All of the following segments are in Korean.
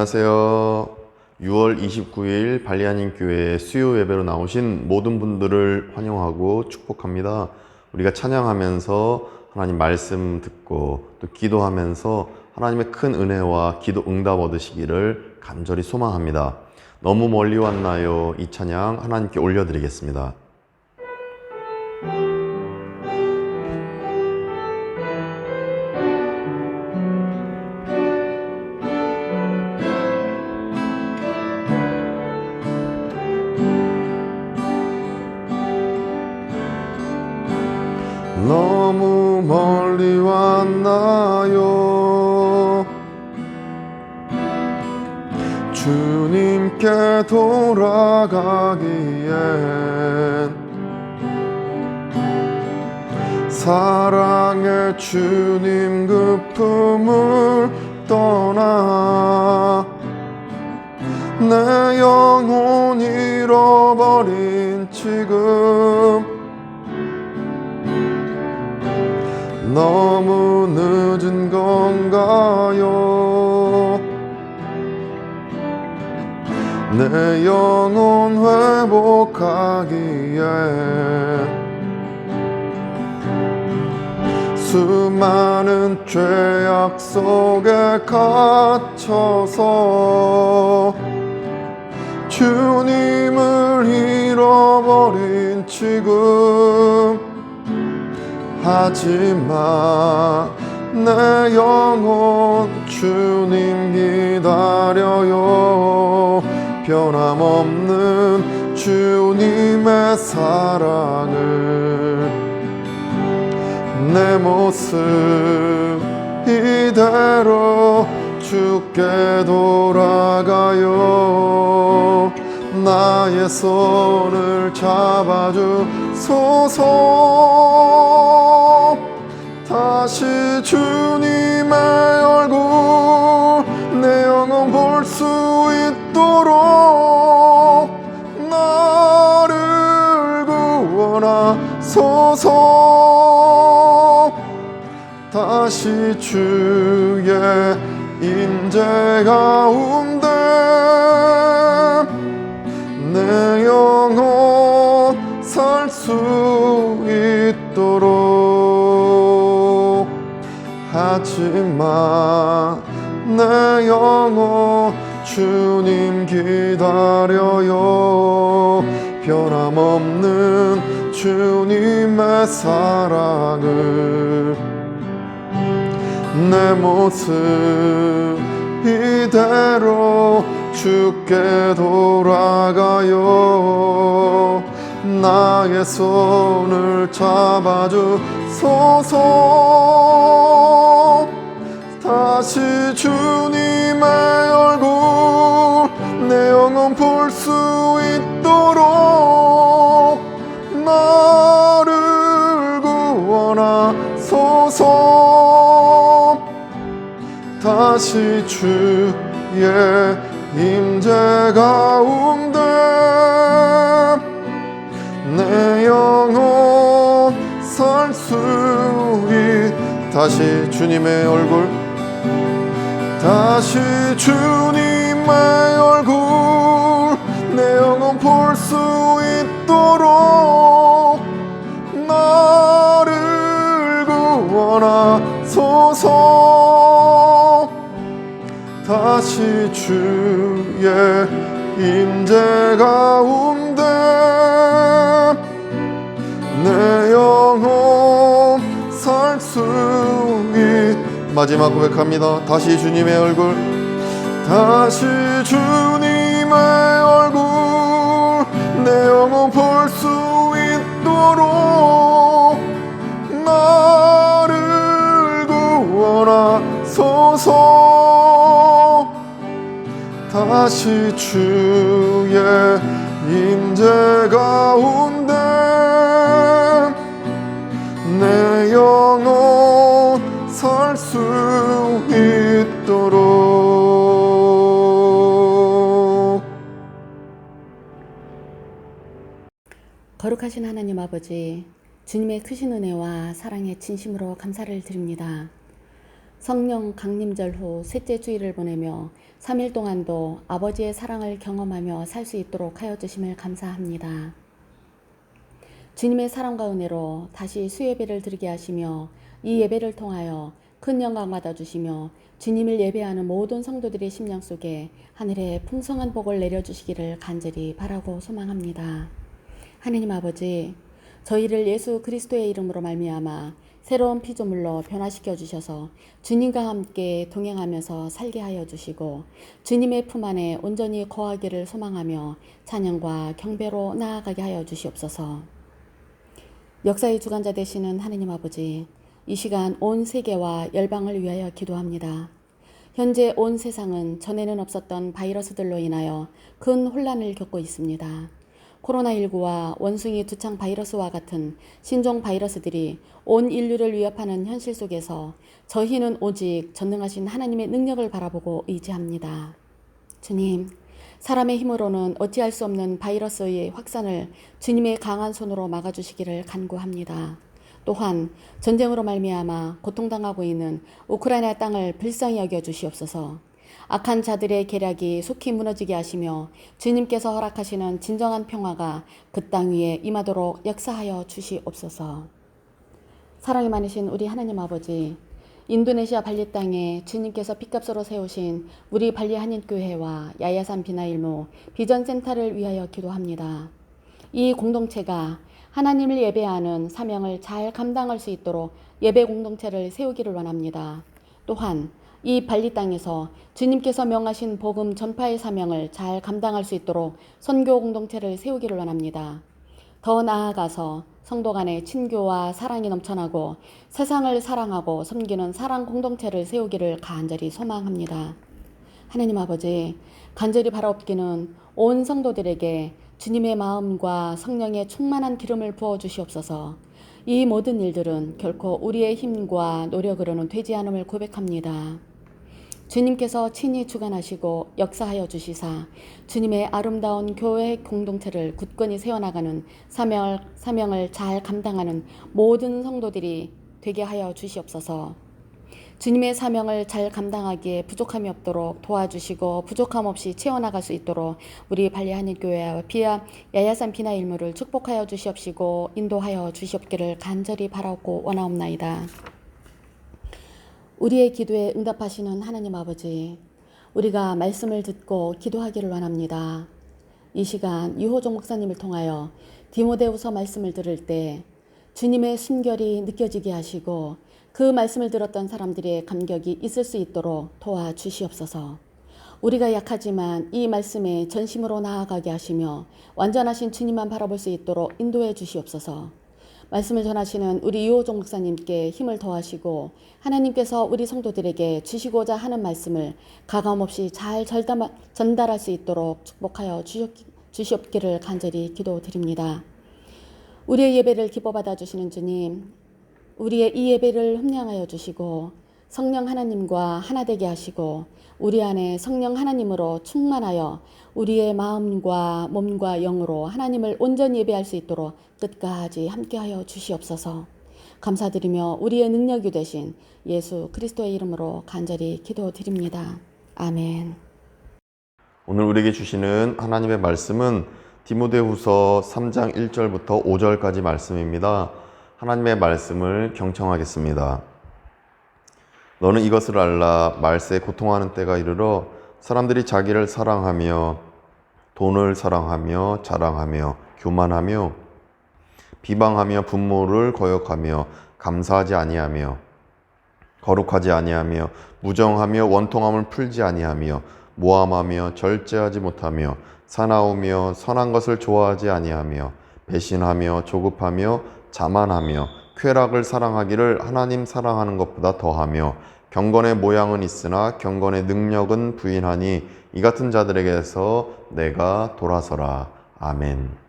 안녕하세요. 6월 29일 발리아님 교회 수요 예배로 나오신 모든 분들을 환영하고 축복합니다. 우리가 찬양하면서 하나님 말씀 듣고 또 기도하면서 하나님의 큰 은혜와 기도 응답 얻으시기를 간절히 소망합니다. 너무 멀리 왔나요? 이 찬양 하나님께 올려드리겠습니다. 너무 멀리 왔나요? 주님께 돌아가기엔 사랑의 주님 그 품을 떠나 내 영혼 잃어버린 지금 너무 늦은 건가요? 내 영혼 회복하기에 수많은 죄악 속에 갇혀서 주님을 잃어버린 지금 하지만 내 영혼 주님 기다려요. 변함없는 주님의 사랑을 내 모습 이대로 주께 돌아가요. 나의 손을 잡아주소서. 다시 주님의 얼굴 내 영혼 볼 수 있도록 나를 구원하소서. 다시 주의 임재 가운데 내 영혼 살 수 있도록. 하지만 내 영혼 주님 기다려요. 변함없는 주님의 사랑을 내 모습 이대로 주께 돌아가요. 나의 손을 잡아주소서. 다시 주님의 얼굴 내 영혼 볼 수 있도록 나를 구원하소서. 다시 주의 임재 가운데 내 영혼 살 수 다시 주님의 얼굴 다시 주님의 얼굴 내 영혼 볼 수 있도록 나를 구원하소서. 다시 주의 임재 가운데 내 영혼 살 수 마지막 고백합니다. 다시 주님의 얼굴 다시 주님의 얼굴 내 영혼 볼 수 있도록 나를 구원하소서. 다시 주의 임재 가운데 내 영혼 살 수 있도록. 거룩하신 하나님 아버지, 주님의 크신 은혜와 사랑에 진심으로 감사를 드립니다. 성령 강림절 후 셋째 주일을 보내며 3일 동안도 아버지의 사랑을 경험하며 살 수 있도록 하여 주심을 감사합니다. 주님의 사랑과 은혜로 다시 수예배를 드리게 하시며 이 예배를 통하여 큰 영광 받아주시며 주님을 예배하는 모든 성도들의 심령 속에 하늘의 풍성한 복을 내려주시기를 간절히 바라고 소망합니다. 하느님 아버지, 저희를 예수 그리스도의 이름으로 말미암아 새로운 피조물로 변화시켜 주셔서 주님과 함께 동행하면서 살게 하여 주시고 주님의 품 안에 온전히 거하기를 소망하며 찬양과 경배로 나아가게 하여 주시옵소서. 역사의 주관자 되시는 하느님 아버지, 이 시간 온 세계와 열방을 위하여 기도합니다. 현재 온 세상은 전에는 없었던 바이러스들로 인하여 큰 혼란을 겪고 있습니다. 코로나19와 원숭이 두창 바이러스와 같은 신종 바이러스들이 온 인류를 위협하는 현실 속에서 저희는 오직 전능하신 하나님의 능력을 바라보고 의지합니다. 주님, 사람의 힘으로는 어찌할 수 없는 바이러스의 확산을 주님의 강한 손으로 막아주시기를 간구합니다. 또한 전쟁으로 말미암아 고통당하고 있는 우크라이나 땅을 불쌍히 여겨 주시옵소서. 악한 자들의 계략이 속히 무너지게 하시며 주님께서 허락하시는 진정한 평화가 그 땅 위에 임하도록 역사하여 주시옵소서. 사랑이 많으신 우리 하나님 아버지, 인도네시아 발리 땅에 주님께서 핏값으로 세우신 우리 발리 한인교회와 야야산 비나일모 비전센터를 위하여 기도합니다. 이 공동체가 하나님을 예배하는 사명을 잘 감당할 수 있도록 예배 공동체를 세우기를 원합니다. 또한 이 발리 땅에서 주님께서 명하신 복음 전파의 사명을 잘 감당할 수 있도록 선교 공동체를 세우기를 원합니다. 더 나아가서 성도 간의 친교와 사랑이 넘쳐나고 세상을 사랑하고 섬기는 사랑 공동체를 세우기를 간절히 소망합니다. 하나님 아버지, 간절히 바라옵기는 온 성도들에게 주님의 마음과 성령의 충만한 기름을 부어주시옵소서. 이 모든 일들은 결코 우리의 힘과 노력으로는 되지 않음을 고백합니다. 주님께서 친히 주관하시고 역사하여 주시사 주님의 아름다운 교회 공동체를 굳건히 세워나가는 사명을 잘 감당하는 모든 성도들이 되게 하여 주시옵소서. 주님의 사명을 잘 감당하기에 부족함이 없도록 도와주시고 부족함 없이 채워나갈 수 있도록 우리 발리 한인교회와 야야산 비나일모를 축복하여 주시옵시고 인도하여 주시옵기를 간절히 바라고 원하옵나이다. 우리의 기도에 응답하시는 하나님 아버지, 우리가 말씀을 듣고 기도하기를 원합니다. 이 시간 유호종 목사님을 통하여 디모데후서 말씀을 들을 때 주님의 순결이 느껴지게 하시고 그 말씀을 들었던 사람들의 감격이 있을 수 있도록 도와주시옵소서. 우리가 약하지만 이 말씀에 전심으로 나아가게 하시며 완전하신 주님만 바라볼 수 있도록 인도해 주시옵소서. 말씀을 전하시는 우리 유호종 목사님께 힘을 더하시고 하나님께서 우리 성도들에게 주시고자 하는 말씀을 가감없이 잘 전달할 수 있도록 축복하여 주시옵기를 간절히 기도드립니다. 우리의 예배를 기뻐 받아주시는 주님, 우리의 이 예배를 흠량하여 주시고 성령 하나님과 하나 되게 하시고 우리 안에 성령 하나님으로 충만하여 우리의 마음과 몸과 영으로 하나님을 온전히 예배할 수 있도록 끝까지 함께하여 주시옵소서. 감사드리며 우리의 능력이 되신 예수 그리스도의 이름으로 간절히 기도드립니다. 아멘. 오늘 우리에게 주시는 하나님의 말씀은 디모데후서 3장 1절부터 5절까지 말씀입니다. 하나님의 말씀을 경청하겠습니다. 너는 이것을 알라. 말세에 고통하는 때가 이르러 사람들이 자기를 사랑하며 돈을 사랑하며 자랑하며 교만하며 비방하며 분모를 거역하며 감사하지 아니하며 거룩하지 아니하며 무정하며 원통함을 풀지 아니하며 모함하며 절제하지 못하며 사나우며 선한 것을 좋아하지 아니하며 배신하며 조급하며 자만하며 쾌락을 사랑하기를 하나님 사랑하는 것보다 더하며 경건의 모양은 있으나 경건의 능력은 부인하니 이 같은 자들에게서 내가 돌아서라. 아멘.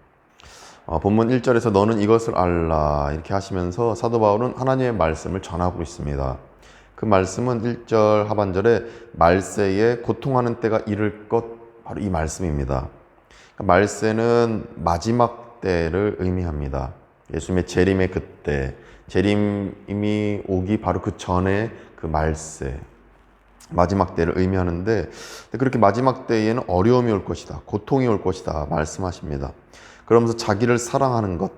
본문 1절에서 너는 이것을 알라 이렇게 하시면서 사도 바울은 하나님의 말씀을 전하고 있습니다. 그 말씀은 1절 하반절에 말세에 고통하는 때가 이를 것, 바로 이 말씀입니다. 말세는 마지막 때를 의미합니다. 예수님의 재림의 그때, 재림이 오기 바로 그 전에 그 말세, 마지막 때를 의미하는데, 그렇게 마지막 때에는 어려움이 올 것이다, 고통이 올 것이다 말씀하십니다. 그러면서 자기를 사랑하는 것,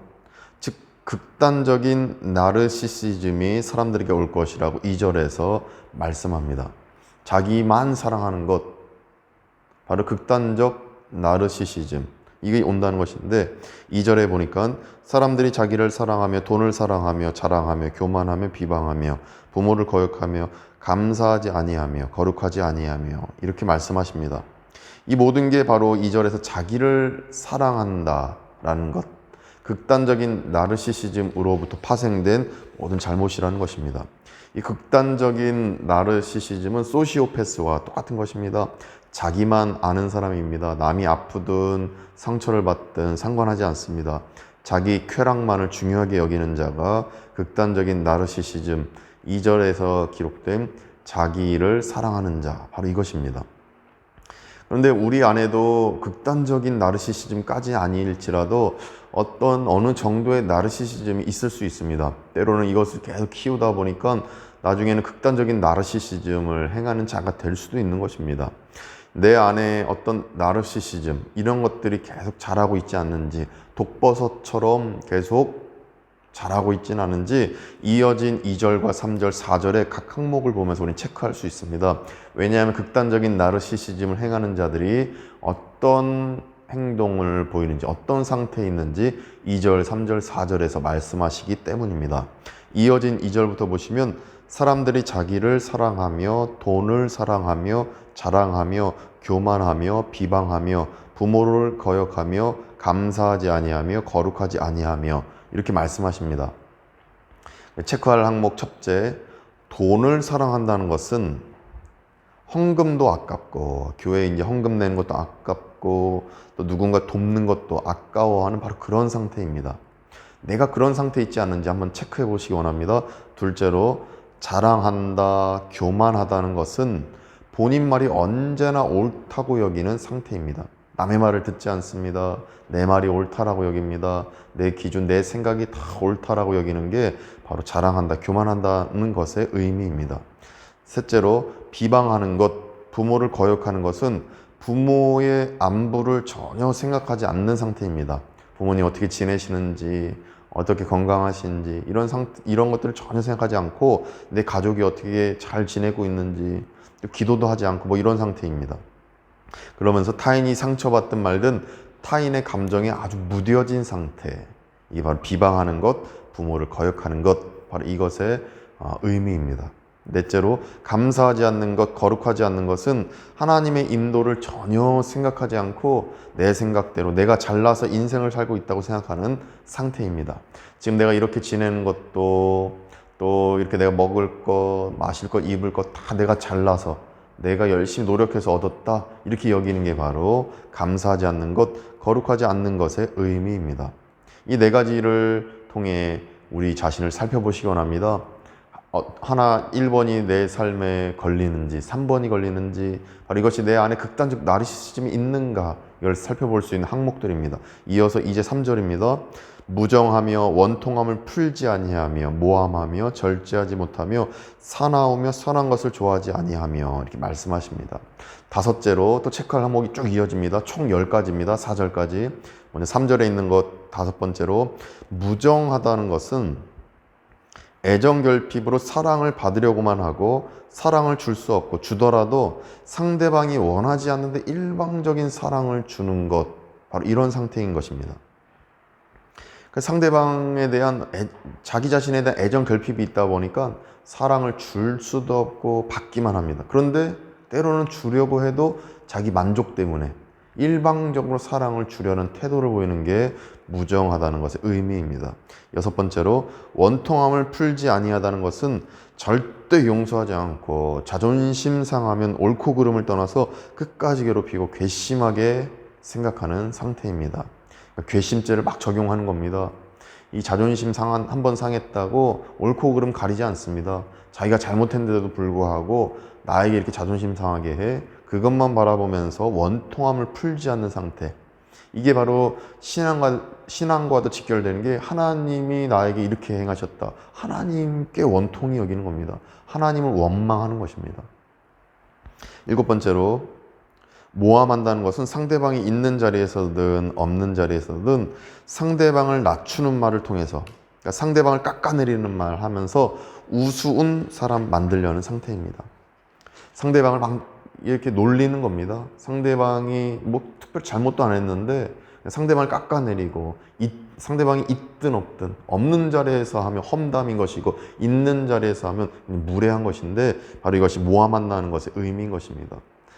즉 극단적인 나르시시즘이 사람들에게 올 것이라고 2절에서 말씀합니다. 자기만 사랑하는 것, 바로 극단적 나르시시즘, 이게 온다는 것인데, 2절에 보니까 사람들이 자기를 사랑하며 돈을 사랑하며 자랑하며 교만하며 비방하며 부모를 거역하며 감사하지 아니하며 거룩하지 아니하며 이렇게 말씀하십니다. 이 모든 게 바로 2절에서 자기를 사랑한다라는 것, 극단적인 나르시시즘으로부터 파생된 모든 잘못이라는 것입니다. 이 극단적인 나르시시즘은 소시오패스와 똑같은 것입니다. 자기만 아는 사람입니다. 남이 아프든 상처를 받든 상관하지 않습니다. 자기 쾌락만을 중요하게 여기는 자가 극단적인 나르시시즘, 2절에서 기록된 자기를 사랑하는 자, 바로 이것입니다. 그런데 우리 안에도 극단적인 나르시시즘까지 아닐지라도 어느 정도의 나르시시즘이 있을 수 있습니다. 때로는 이것을 계속 키우다 보니까 나중에는 극단적인 나르시시즘을 행하는 자가 될 수도 있는 것입니다. 내 안에 어떤 나르시시즘, 이런 것들이 계속 자라고 있지 않는지, 독버섯처럼 계속 자라고 있지는 않은지 이어진 2절과 3절, 4절의 각 항목을 보면서 우리는 체크할 수 있습니다. 왜냐하면 극단적인 나르시시즘을 행하는 자들이 어떤 행동을 보이는지, 어떤 상태에 있는지 2절, 3절, 4절에서 말씀하시기 때문입니다. 이어진 2절부터 보시면 사람들이 자기를 사랑하며 돈을 사랑하며 자랑하며 교만하며 비방하며 부모를 거역하며 감사하지 아니하며 거룩하지 아니하며 이렇게 말씀하십니다. 체크할 항목 첫째, 돈을 사랑한다는 것은 헌금도 아깝고 교회에 이제 헌금 내는 것도 아깝고 또 누군가 돕는 것도 아까워하는 바로 그런 상태입니다. 내가 그런 상태에 있지 않는지 한번 체크해 보시기 원합니다. 둘째로, 자랑한다, 교만하다는 것은 본인 말이 언제나 옳다고 여기는 상태입니다. 남의 말을 듣지 않습니다. 내 말이 옳다라고 여깁니다. 내 기준, 내 생각이 다 옳다라고 여기는 게 바로 자랑한다, 교만한다는 것의 의미입니다. 셋째로, 비방하는 것, 부모를 거역하는 것은 부모의 안부를 전혀 생각하지 않는 상태입니다. 부모님 어떻게 지내시는지, 어떻게 건강하신지 이런 것들을 전혀 생각하지 않고 내 가족이 어떻게 잘 지내고 있는지 기도도 하지 않고 뭐 이런 상태입니다. 그러면서 타인이 상처받든 말든 타인의 감정에 아주 무뎌진 상태, 이게 바로 비방하는 것, 부모를 거역하는 것, 바로 이것의 의미입니다. 넷째로, 감사하지 않는 것, 거룩하지 않는 것은 하나님의 인도를 전혀 생각하지 않고 내 생각대로 내가 잘나서 인생을 살고 있다고 생각하는 상태입니다. 지금 내가 이렇게 지내는 것도 또 이렇게 내가 먹을 것, 마실 것, 입을 것 다 내가 잘나서 내가 열심히 노력해서 얻었다, 이렇게 여기는 게 바로 감사하지 않는 것, 거룩하지 않는 것의 의미입니다. 이 네 가지를 통해 우리 자신을 살펴보시기 원합니다. 1번이 내 삶에 걸리는지 3번이 걸리는지, 바로 이것이 내 안에 극단적 나르시시즘이 있는가, 이걸 살펴볼 수 있는 항목들입니다. 이어서 이제 3절입니다. 무정하며 원통함을 풀지 아니하며 모함하며 절제하지 못하며 사나우며 선한 것을 좋아하지 아니하며 이렇게 말씀하십니다. 다섯째로 또 체크할 항목이 쭉 이어집니다. 총 10가지입니다. 4절까지. 먼저 3절에 있는 것 다섯 번째로, 무정하다는 것은 애정결핍으로 사랑을 받으려고만 하고 사랑을 줄 수 없고 주더라도 상대방이 원하지 않는데 일방적인 사랑을 주는 것, 바로 이런 상태인 것입니다. 상대방에 대한 자기 자신에 대한 애정 결핍이 있다 보니까 사랑을 줄 수도 없고 받기만 합니다. 그런데 때로는 주려고 해도 자기 만족 때문에 일방적으로 사랑을 주려는 태도를 보이는 게 무정하다는 것의 의미입니다. 여섯 번째로, 원통함을 풀지 아니하다는 것은 절대 용서하지 않고 자존심 상하면 옳고 그름을 떠나서 끝까지 괴롭히고 괘씸하게 생각하는 상태입니다. 괘씸죄를 막 적용하는 겁니다. 이 자존심 한 번 상했다고 옳고 그름 가리지 않습니다. 자기가 잘못했는데도 불구하고 나에게 이렇게 자존심 상하게 해 그것만 바라보면서 원통함을 풀지 않는 상태, 이게 바로 신앙과도 직결되는 게 하나님이 나에게 이렇게 행하셨다. 하나님께 원통이 여기는 겁니다. 하나님을 원망하는 것입니다. 7번째로 모함한다는 것은 상대방이 있는 자리에서든 없는 자리에서든 상대방을 낮추는 말을 통해서, 그러니까 상대방을 깎아내리는 말 하면서 우스운 사람 만들려는 상태입니다. 상대방을 막 이렇게 놀리는 겁니다. 상대방이 뭐 특별히 잘못도 안 했는데 상대방을 깎아내리고, 상대방이 있든 없든, 없는 자리에서 하면 험담인 것이고 있는 자리에서 하면 무례한 것인데, 바로 이것이 모함한다는 것의 의미인 것입니다.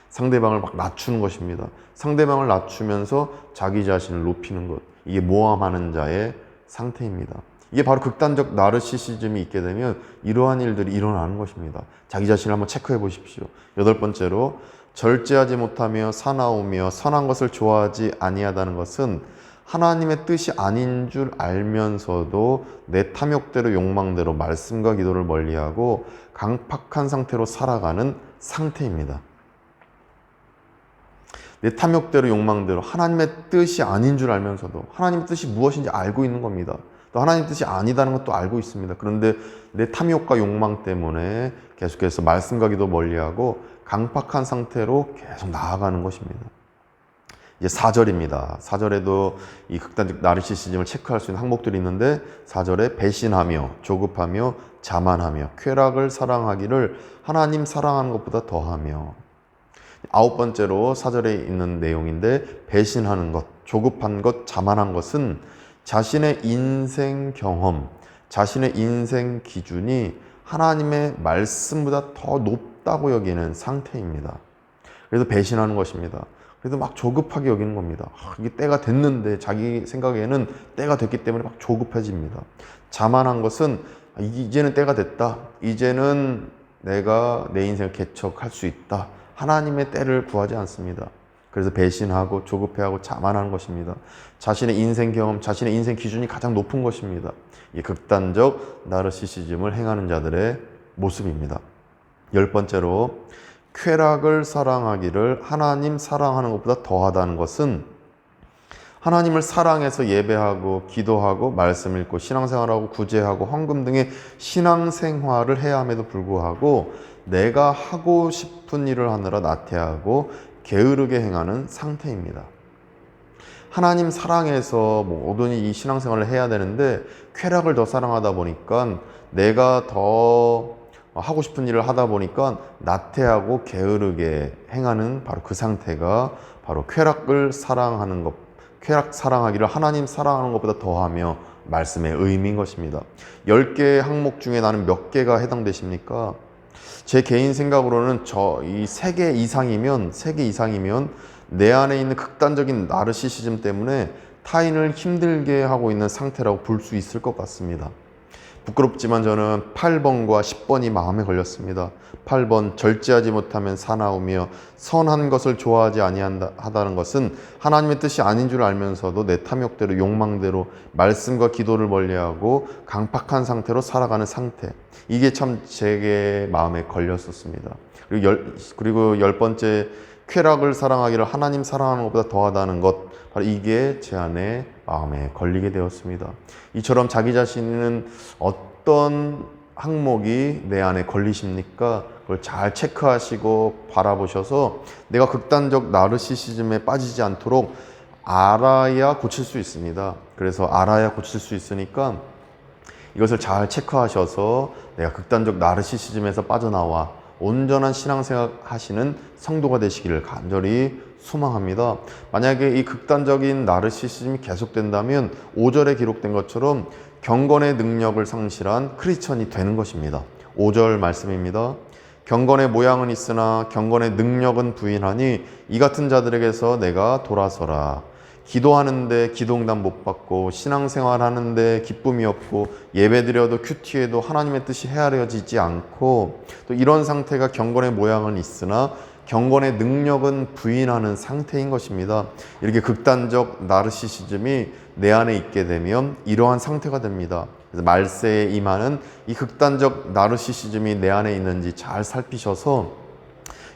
상대방을 막 낮추는 것입니다. 상대방을 낮추면서 자기 자신을 높이는 것, 이게 모함하는 자의 상태입니다. 이게 바로 극단적 나르시시즘이 있게 되면 이러한 일들이 일어나는 것입니다. 자기 자신을 한번 체크해 보십시오. 8번째로 절제하지 못하며 사나우며 선한 것을 좋아하지 아니하다는 것은 하나님의 뜻이 아닌 줄 알면서도 내 탐욕대로 욕망대로 말씀과 기도를 멀리하고 강팍한 상태로 살아가는 상태입니다. 내 탐욕대로 욕망대로 하나님의 뜻이 아닌 줄 알면서도 하나님의 뜻이 무엇인지 알고 있는 겁니다. 또 하나님의 뜻이 아니다는 것도 알고 있습니다. 그런데 내 탐욕과 욕망 때문에 계속해서 말씀과 기도 멀리하고 강팍한 상태로 계속 나아가는 것입니다. 이제 4절입니다. 4절에도 이 극단적 나르시시즘을 체크할 수 있는 항목들이 있는데, 4절에 배신하며 조급하며 자만하며 쾌락을 사랑하기를 하나님 사랑하는 것보다 더하며, 9번째로 4절에 있는 내용인데, 배신하는 것, 조급한 것, 자만한 것은 자신의 인생 경험, 자신의 인생 기준이 하나님의 말씀보다 더 높다고 여기는 상태입니다. 그래서 배신하는 것입니다. 그래서 막 조급하게 여기는 겁니다. 이게 때가 됐는데, 자기 생각에는 때가 됐기 때문에 막 조급해집니다. 자만한 것은 이제는 때가 됐다. 이제는 내가 내 인생을 개척할 수 있다. 하나님의 때를 구하지 않습니다. 그래서 배신하고 조급해하고 자만하는 것입니다. 자신의 인생 경험, 자신의 인생 기준이 가장 높은 것입니다. 이 극단적 나르시시즘을 행하는 자들의 모습입니다. 10번째로 쾌락을 사랑하기를 하나님 사랑하는 것보다 더하다는 것은 하나님을 사랑해서 예배하고 기도하고 말씀 읽고 신앙생활하고 구제하고 헌금 등의 신앙생활을 해야 함에도 불구하고 내가 하고 싶은 일을 하느라 나태하고 게으르게 행하는 상태입니다. 하나님 사랑해서 모든 이 신앙생활을 해야 되는데 쾌락을 더 사랑하다 보니까, 내가 더 하고 싶은 일을 하다 보니까 나태하고 게으르게 행하는 바로 그 상태가 바로 쾌락을 사랑하는 것, 쾌락 사랑하기를 하나님 사랑하는 것보다 더하며 말씀의 의미인 것입니다. 10개의 항목 중에 나는 몇 개가 해당되십니까? 제 개인 생각으로는 이 3개 이상이면 내 안에 있는 극단적인 나르시시즘 때문에 타인을 힘들게 하고 있는 상태라고 볼 수 있을 것 같습니다. 부끄럽지만 저는 8번과 10번이 마음에 걸렸습니다. 8번, 절제하지 못하면 사나우며 선한 것을 좋아하지 아니하다는 것은 하나님의 뜻이 아닌 줄 알면서도 내 탐욕대로 욕망대로 말씀과 기도를 멀리하고 강팍한 상태로 살아가는 상태. 이게 참 제게 마음에 걸렸었습니다. 그리고 10번째, 쾌락을 사랑하기를 하나님 사랑하는 것보다 더하다는 것, 바로 이게 제 안에 마음에 걸리게 되었습니다. 이처럼 자기 자신은 어떤 항목이 내 안에 걸리십니까? 그걸 잘 체크하시고 바라보셔서 내가 극단적 나르시시즘에 빠지지 않도록 알아야 고칠 수 있습니다. 그래서 알아야 고칠 수 있으니까 이것을 잘 체크하셔서 내가 극단적 나르시시즘에서 빠져나와 온전한 신앙생활 하시는 성도가 되시기를 간절히 소망합니다. 만약에 이 극단적인 나르시시즘이 계속된다면 5절에 기록된 것처럼 경건의 능력을 상실한 크리스천이 되는 것입니다. 5절 말씀입니다. 경건의 모양은 있으나 경건의 능력은 부인하니 이 같은 자들에게서 내가 돌아서라. 기도하는데 기도응답 못 받고 신앙생활 하는데 기쁨이 없고 예배드려도 큐티해도 하나님의 뜻이 헤아려지지 않고, 또 이런 상태가 경건의 모양은 있으나 경건의 능력은 부인하는 상태인 것입니다. 이렇게 극단적 나르시시즘이 내 안에 있게 되면 이러한 상태가 됩니다. 그래서 말세에 임하는 이 극단적 나르시시즘이 내 안에 있는지 잘 살피셔서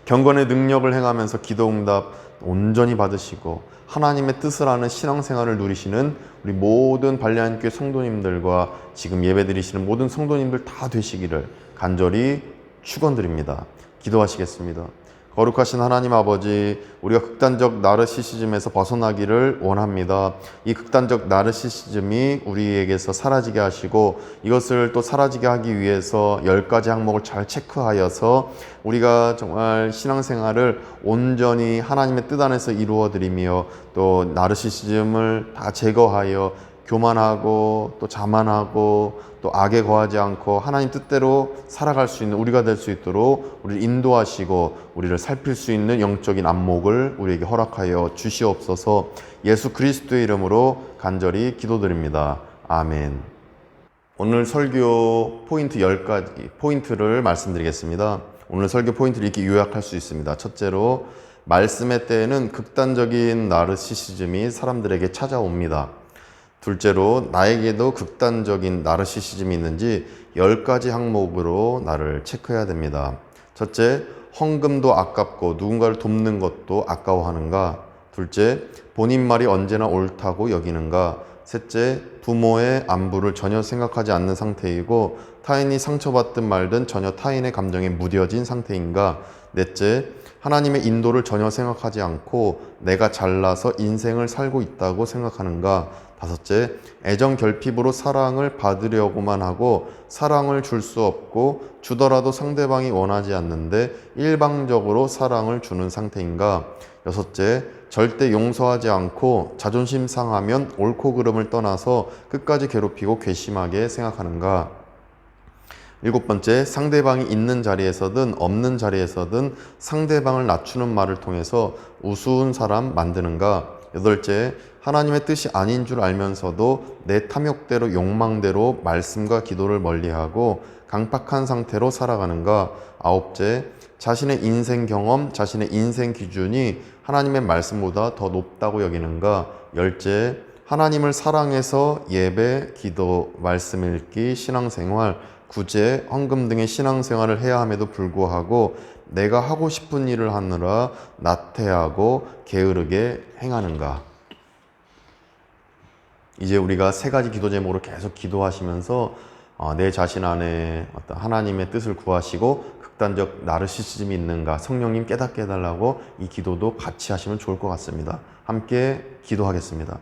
경건의 능력을 행하면서 기도응답 온전히 받으시고 하나님의 뜻을 아는 신앙생활을 누리시는 우리 모든 발리안교회 성도님들과 지금 예배드리시는 모든 성도님들 다 되시기를 간절히 축원드립니다. 기도하시겠습니다. 거룩하신 하나님 아버지, 우리가 극단적 나르시시즘에서 벗어나기를 원합니다. 이 극단적 나르시시즘이 우리에게서 사라지게 하시고 이것을 또 사라지게 하기 위해서 10가지 항목을 잘 체크하여서 우리가 정말 신앙생활을 온전히 하나님의 뜻 안에서 이루어드리며 또 나르시시즘을 다 제거하여 교만하고 또 자만하고 또 악에 거하지 않고 하나님 뜻대로 살아갈 수 있는 우리가 될 수 있도록 우리를 인도하시고 우리를 살필 수 있는 영적인 안목을 우리에게 허락하여 주시옵소서. 예수 그리스도의 이름으로 간절히 기도드립니다. 아멘. 오늘 설교 포인트 10가지 포인트를 말씀드리겠습니다. 오늘 설교 포인트를 이렇게 요약할 수 있습니다. 첫째로, 말씀의 때에는 극단적인 나르시시즘이 사람들에게 찾아옵니다. 둘째로, 나에게도 극단적인 나르시시즘이 있는지 10가지 항목으로 나를 체크해야 됩니다. 첫째, 헌금도 아깝고 누군가를 돕는 것도 아까워하는가? 둘째, 본인 말이 언제나 옳다고 여기는가? 셋째, 부모의 안부를 전혀 생각하지 않는 상태이고 타인이 상처받든 말든 전혀 타인의 감정에 무뎌진 상태인가? 넷째, 하나님의 인도를 전혀 생각하지 않고 내가 잘나서 인생을 살고 있다고 생각하는가? 다섯째, 애정 결핍으로 사랑을 받으려고만 하고 사랑을 줄 수 없고 주더라도 상대방이 원하지 않는데 일방적으로 사랑을 주는 상태인가? 여섯째, 절대 용서하지 않고 자존심 상하면 옳고 그름을 떠나서 끝까지 괴롭히고 괘씸하게 생각하는가? 일곱 번째, 상대방이 있는 자리에서든 없는 자리에서든 상대방을 낮추는 말을 통해서 우스운 사람 만드는가? 여덟째, 하나님의 뜻이 아닌 줄 알면서도 내 탐욕대로 욕망대로 말씀과 기도를 멀리하고 강팍한 상태로 살아가는가? 아홉째, 자신의 인생 경험, 자신의 인생 기준이 하나님의 말씀보다 더 높다고 여기는가? 열째, 하나님을 사랑해서 예배, 기도, 말씀 읽기, 신앙생활, 구제, 헌금 등의 신앙생활을 해야 함에도 불구하고 내가 하고 싶은 일을 하느라 나태하고 게으르게 행하는가? 이제 우리가 3가지 기도 제목으로 계속 기도하시면서 내 자신 안에 어떤 하나님의 뜻을 구하시고 극단적 나르시시즘이 있는가 성령님 깨닫게 해달라고 이 기도도 같이 하시면 좋을 것 같습니다. 함께 기도하겠습니다.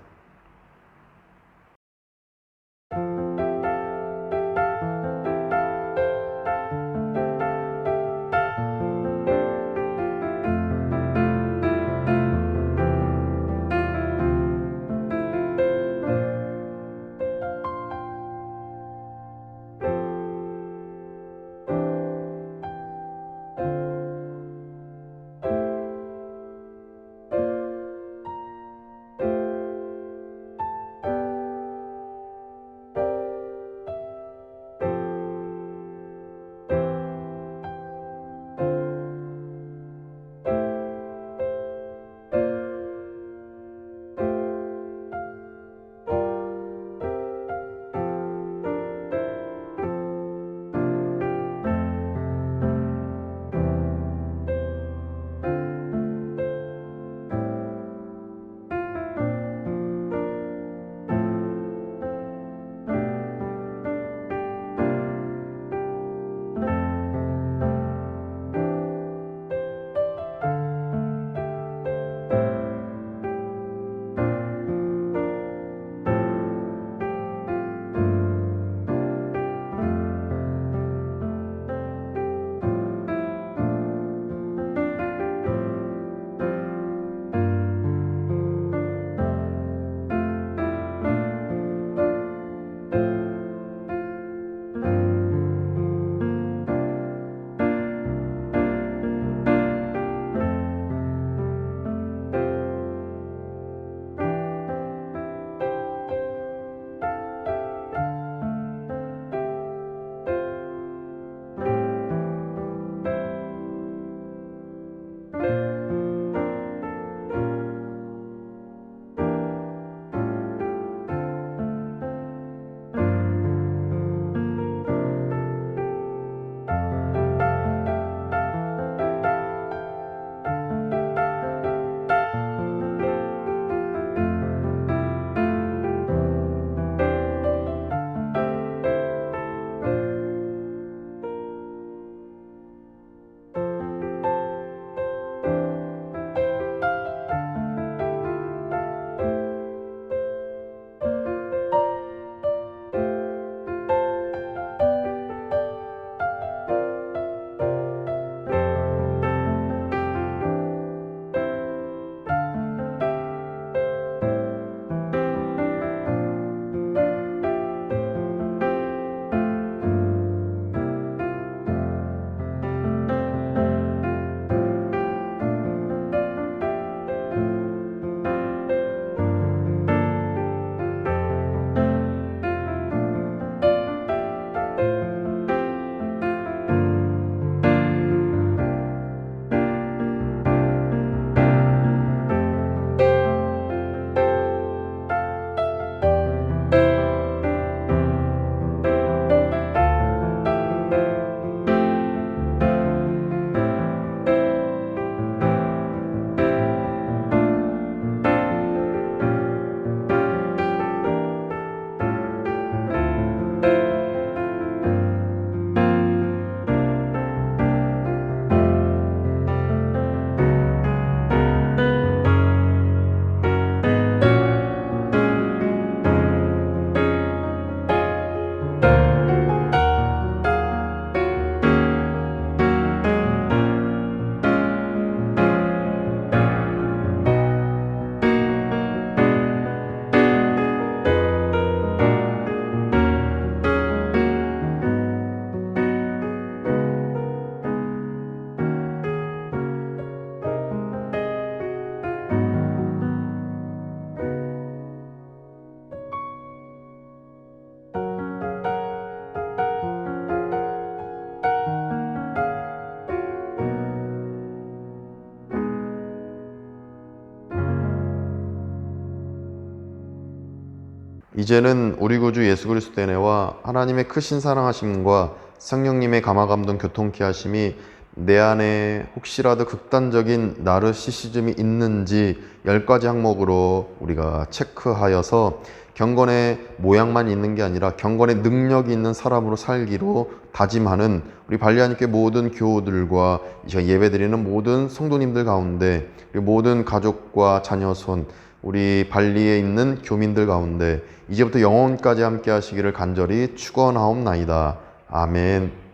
이제는 우리 구주 예수 그리스도의 은혜와 하나님의 크신 사랑하심과 성령님의 감화감동 교통케 하심이 내 안에 혹시라도 극단적인 나르시시즘이 있는지 10가지 항목으로 우리가 체크하여서 경건의 모양만 있는 게 아니라 경건의 능력이 있는 사람으로 살기로 다짐하는 우리 발리하님께 모든 교우들과 이 시간 예배드리는 모든 성도님들 가운데 그리고 모든 가족과 자녀손 우리 발리에 있는 교민들 가운데 이제부터 영원까지 함께 하시기를 간절히 축원하옵나이다. 아멘.